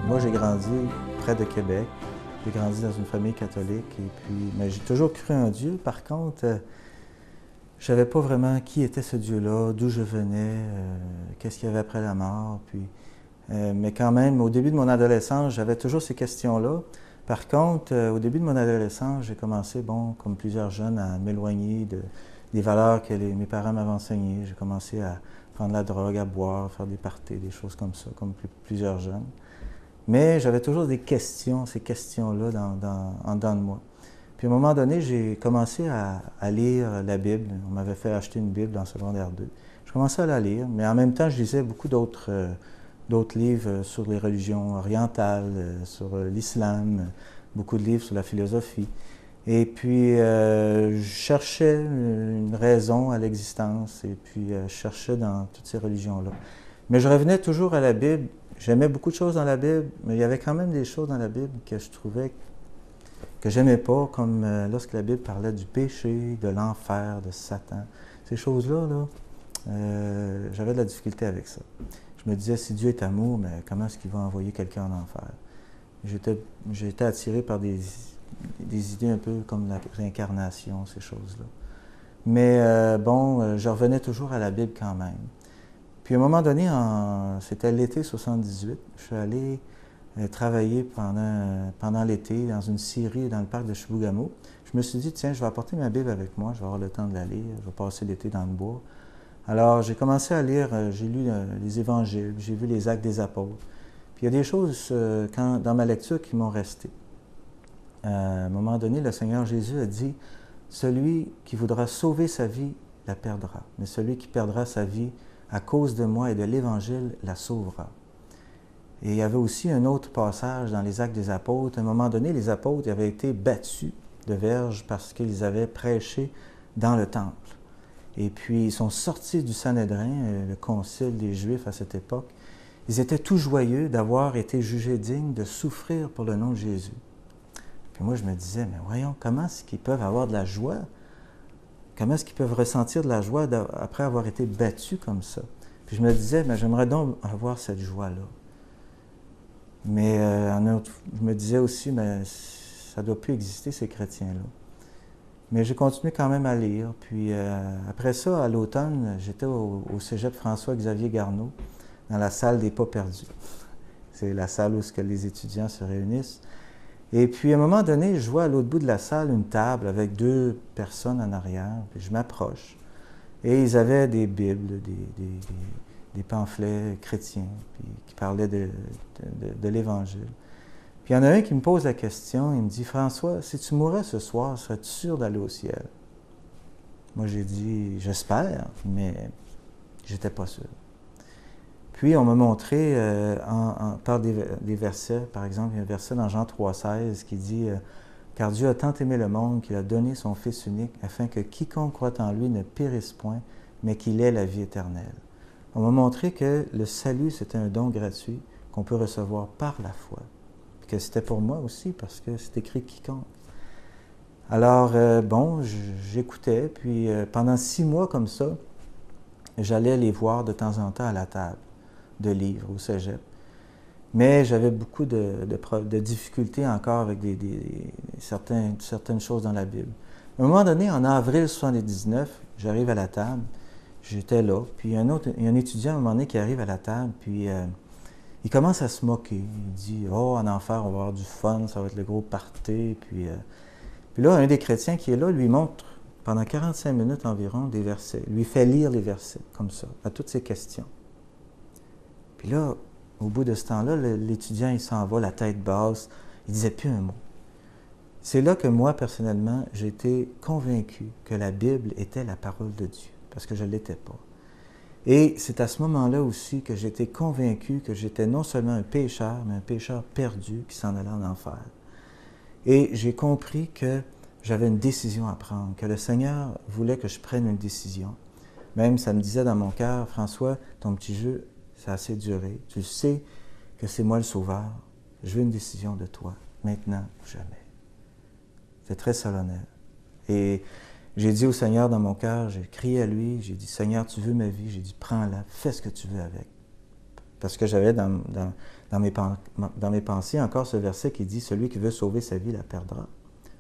Moi, j'ai grandi près de Québec. J'ai grandi dans une famille catholique et puis, mais j'ai toujours cru en Dieu. Par contre, je savais pas vraiment qui était ce Dieu-là, d'où je venais, qu'est-ce qu'il y avait après la mort. Mais quand même, au début de mon adolescence, j'avais toujours ces questions-là. Par contre, au début de mon adolescence, j'ai commencé, comme plusieurs jeunes, à m'éloigner des valeurs que mes parents m'avaient enseignées. J'ai commencé à prendre la drogue, à boire, faire des parties, des choses comme ça, comme plusieurs jeunes. Mais j'avais toujours des questions, ces questions-là en dedans de moi. Puis à un moment donné, j'ai commencé à lire la Bible. On m'avait fait acheter une Bible en secondaire 2. Je commençais à la lire, mais en même temps, je lisais beaucoup d'autres livres sur les religions orientales, sur l'islam, beaucoup de livres sur la philosophie. Et puis, je cherchais une raison à l'existence, et puis je cherchais dans toutes ces religions-là. Mais je revenais toujours à la Bible. J'aimais beaucoup de choses dans la Bible, mais il y avait quand même des choses dans la Bible que je trouvais que j'aimais pas, comme lorsque la Bible parlait du péché, de l'enfer, de Satan. Ces choses-là, j'avais de la difficulté avec ça. Je me disais, si Dieu est amour, mais comment est-ce qu'il va envoyer quelqu'un en enfer? J'étais attiré par des idées un peu comme la réincarnation, ces choses-là. Mais je revenais toujours à la Bible quand même. Puis à un moment donné, c'était l'été 78, je suis allé travailler pendant l'été dans une scierie dans le parc de Chibougamau. Je me suis dit, tiens, je vais apporter ma Bible avec moi, je vais avoir le temps de la lire, je vais passer l'été dans le bois. Alors, j'ai commencé à lire, j'ai lu les évangiles, j'ai vu les actes des apôtres. Puis il y a des choses dans ma lecture qui m'ont resté. À un moment donné, le Seigneur Jésus a dit, celui qui voudra sauver sa vie la perdra, mais celui qui perdra sa vie à cause de moi et de l'Évangile la sauvera. Et il y avait aussi un autre passage dans les Actes des Apôtres. À un moment donné, les apôtres avaient été battus de verges parce qu'ils avaient prêché dans le temple. Et puis, ils sont sortis du Sanhédrin, le concile des Juifs à cette époque. Ils étaient tout joyeux d'avoir été jugés dignes de souffrir pour le nom de Jésus. Puis moi, je me disais, mais voyons, comment est-ce qu'ils peuvent avoir de la joie? Comment est-ce qu'ils peuvent ressentir de la joie après avoir été battus comme ça? Puis je me disais, mais j'aimerais donc avoir cette joie-là. Mais je me disais aussi, mais ça ne doit plus exister, ces chrétiens-là. Mais j'ai continué quand même à lire. Puis après ça, à l'automne, j'étais au cégep François-Xavier Garneau, dans la salle des pas perdus. C'est la salle où les étudiants se réunissent. Et puis, à un moment donné, je vois à l'autre bout de la salle une table avec 2 personnes en arrière. Puis je m'approche. Et ils avaient des Bibles, des pamphlets chrétiens, puis qui parlaient de l'Évangile. Puis il y en a un qui me pose la question, il me dit, « François, si tu mourais ce soir, serais-tu sûr d'aller au ciel? » Moi, j'ai dit, « J'espère, mais j'étais pas sûr. » Puis, on m'a montré par des versets, par exemple, il y a un verset dans Jean 3,16 qui dit « Car Dieu a tant aimé le monde qu'il a donné son Fils unique, afin que quiconque croit en lui ne périsse point, mais qu'il ait la vie éternelle. » On m'a montré que le salut, c'était un don gratuit qu'on peut recevoir par la foi. Puis que c'était pour moi aussi, parce que c'est écrit « quiconque ». Alors, j'écoutais, puis pendant 6 mois comme ça, j'allais les voir de temps en temps à la table de livres au cégep. Mais j'avais beaucoup de difficultés encore avec certaines choses dans la Bible. À un moment donné, en avril 1979, j'arrive à la table, j'étais là, puis il y a un étudiant à un moment donné qui arrive à la table, puis il commence à se moquer. Il dit « Oh, en enfer, on va avoir du fun, ça va être le gros party. » Puis là, un des chrétiens qui est là lui montre pendant 45 minutes environ des versets. Il lui fait lire les versets, comme ça, à toutes ces questions. Puis là, au bout de ce temps-là, l'étudiant, il s'en va, la tête basse, il ne disait plus un mot. C'est là que moi, personnellement, j'ai été convaincu que la Bible était la parole de Dieu, parce que je ne l'étais pas. Et c'est à ce moment-là aussi que j'ai été convaincu que j'étais non seulement un pécheur, mais un pécheur perdu qui s'en allait en enfer. Et j'ai compris que j'avais une décision à prendre, que le Seigneur voulait que je prenne une décision. Même, ça me disait dans mon cœur, « François, ton petit jeu, ça a assez duré. Tu sais que c'est moi le sauveur. Je veux une décision de toi, maintenant ou jamais. » C'était très solennel. Et j'ai dit au Seigneur dans mon cœur, j'ai crié à lui, j'ai dit, « Seigneur, tu veux ma vie? » J'ai dit, « Prends-la, fais ce que tu veux avec. » Parce que j'avais dans dans mes pensées encore ce verset qui dit « Celui qui veut sauver sa vie la perdra ».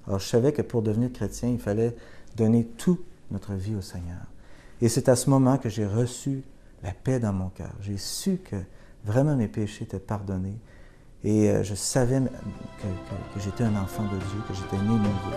Alors je savais que pour devenir chrétien, il fallait donner toute notre vie au Seigneur. Et c'est à ce moment que j'ai reçu la paix dans mon cœur. J'ai su que vraiment mes péchés étaient pardonnés. Et je savais que j'étais un enfant de Dieu, que j'étais né nouveau.